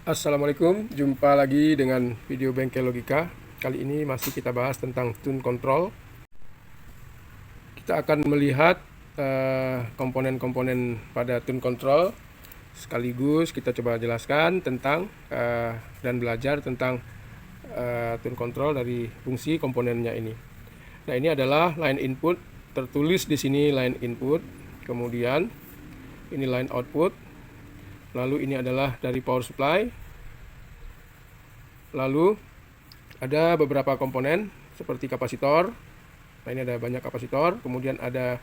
Assalamualaikum, jumpa lagi dengan video Bengkel Logika. Kali ini masih kita bahas tentang tune control. Kita akan melihat komponen-komponen pada tune control. Sekaligus kita coba jelaskan tentang dan belajar tentang tune control dari fungsi komponennya ini. Nah, ini adalah line input, tertulis di sini line input. Kemudian ini line output. Lalu ini adalah dari power supply. Lalu ada beberapa komponen seperti kapasitor. Nah, ini ada banyak kapasitor. Kemudian ada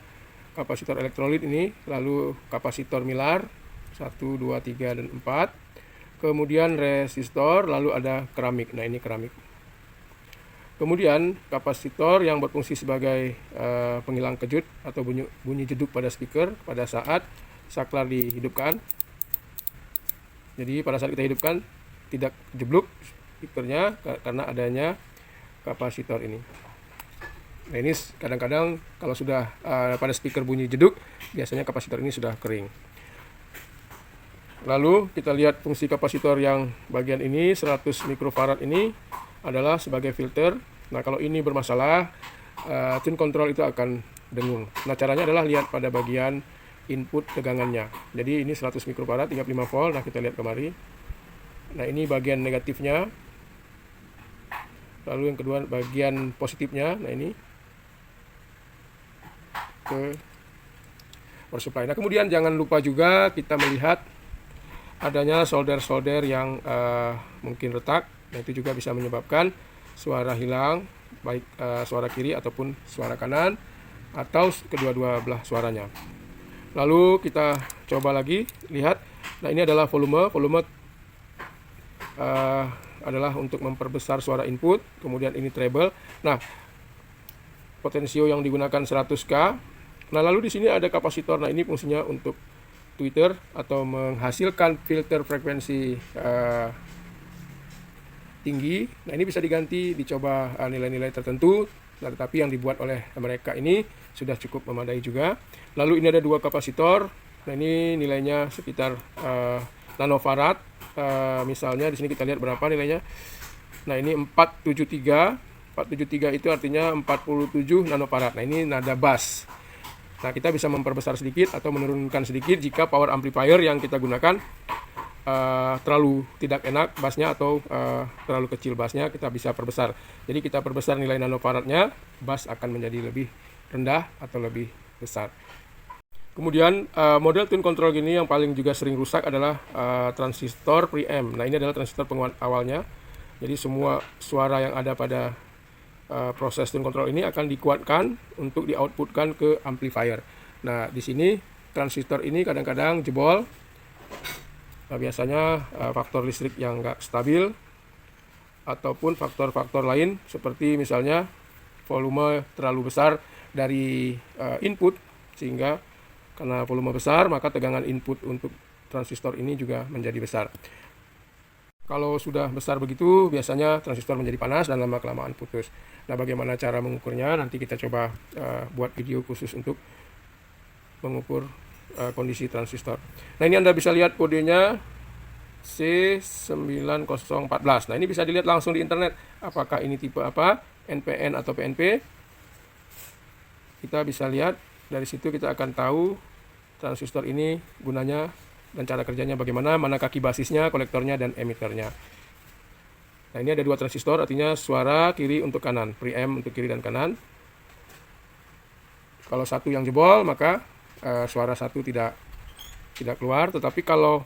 kapasitor elektrolit ini. Lalu kapasitor Mylar 1, 2, 3, dan 4. Kemudian resistor. Lalu ada keramik. Nah, ini keramik. Kemudian kapasitor yang berfungsi sebagai penghilang kejut atau bunyi jeduk pada speaker pada saat saklar dihidupkan. Jadi pada saat kita hidupkan tidak jeblok speakernya karena adanya kapasitor ini. Nah, ini kadang-kadang kalau sudah pada speaker bunyi jeduk, biasanya kapasitor ini sudah kering. Lalu kita lihat fungsi kapasitor yang bagian ini 100 mikrofarad ini adalah sebagai filter. Nah, kalau ini bermasalah, tune control itu akan dengung. Nah, caranya adalah lihat pada bagian input tegangannya. Jadi ini 100 mikrofarad 35 volt. Nah, kita lihat kemari. Nah, ini bagian negatifnya. Lalu yang kedua bagian positifnya. Nah, ini ke power supply. Nah, kemudian jangan lupa juga kita melihat adanya solder-solder yang mungkin retak. Nah, itu juga bisa menyebabkan suara hilang, baik suara kiri ataupun suara kanan atau kedua-dua belah suaranya. Lalu kita coba lagi lihat. Nah, ini adalah volume. Volume adalah untuk memperbesar suara input. Kemudian ini treble. Nah, potensio yang digunakan 100K. Nah, lalu di sini ada kapasitor. Nah, ini fungsinya untuk tweeter atau menghasilkan filter frekuensi tinggi. Nah, ini bisa diganti, dicoba nilai-nilai tertentu. Nah, tetapi yang dibuat oleh mereka ini sudah cukup memadai juga. Lalu ini ada dua kapasitor. Nah, ini nilainya sekitar nanofarad. Misalnya di sini kita lihat berapa nilainya. Nah, ini 473. 473 itu artinya 47 nanofarad. Nah, ini nada bass. Nah, kita bisa memperbesar sedikit atau menurunkan sedikit jika power amplifier yang kita gunakan terlalu tidak enak bassnya atau terlalu kecil bassnya, kita bisa perbesar. Jadi kita perbesar nilai nanofaradnya, bass akan menjadi lebih rendah atau lebih besar. Kemudian model tune control gini yang paling juga sering rusak adalah transistor preamp. Nah, ini adalah transistor penguat awalnya. Jadi semua suara yang ada pada proses tune control ini akan dikuatkan untuk di-outputkan ke amplifier. Nah, di sini transistor ini kadang-kadang jebol. Nah, biasanya faktor listrik yang nggak stabil ataupun faktor-faktor lain seperti misalnya volume terlalu besar dari input, sehingga karena volume besar maka tegangan input untuk transistor ini juga menjadi besar. Kalau sudah besar begitu biasanya transistor menjadi panas dan lama-kelamaan putus. Nah, bagaimana cara mengukurnya? Nanti kita coba buat video khusus untuk mengukur kondisi transistor. Nah, ini Anda bisa lihat kodenya C9014. Nah, ini bisa dilihat langsung di internet. Apakah ini tipe apa? NPN atau PNP? Kita bisa lihat dari situ, kita akan tahu transistor ini gunanya dan cara kerjanya bagaimana, mana kaki basisnya, kolektornya, dan emiternya. Nah, ini ada dua transistor, artinya suara kiri untuk kanan, preamp untuk kiri dan kanan. Kalau satu yang jebol maka suara satu tidak keluar, tetapi kalau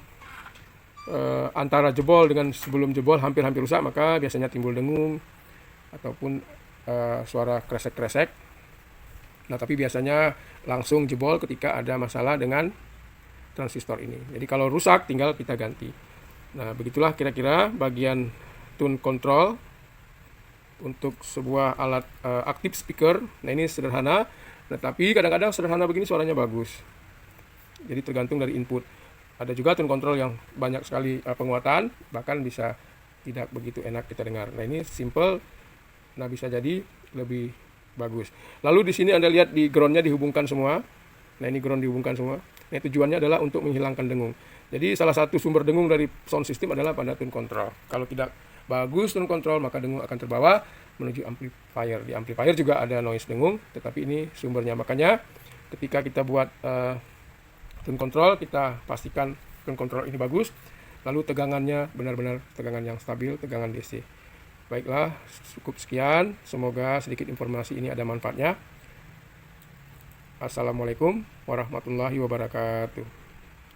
antara jebol dengan sebelum jebol hampir-hampir rusak, maka biasanya timbul dengung ataupun suara kresek-kresek. Nah, tapi biasanya langsung jebol ketika ada masalah dengan transistor ini. Jadi kalau rusak tinggal kita ganti. Nah, begitulah kira-kira bagian tune control untuk sebuah alat aktif speaker. Nah, ini sederhana. Tetapi kadang-kadang sederhana begini suaranya bagus. Jadi tergantung dari input. Ada juga tune control yang banyak sekali penguatan, bahkan bisa tidak begitu enak kita dengar. Nah, ini simple. Nah, bisa jadi lebih bagus. Lalu di sini Anda lihat di groundnya dihubungkan semua. Nah, ini ground dihubungkan semua. Nah, tujuannya adalah untuk menghilangkan dengung. Jadi salah satu sumber dengung dari sound system adalah pada tone control. Kalau tidak bagus tone control, maka dengung akan terbawa menuju amplifier. Di amplifier juga ada noise dengung, tetapi ini sumbernya. Makanya ketika kita buat tone control, kita pastikan tone control ini bagus, lalu tegangannya benar-benar tegangan yang stabil, tegangan DC. Baiklah, cukup sekian. Semoga sedikit informasi ini ada manfaatnya. Assalamualaikum warahmatullahi wabarakatuh.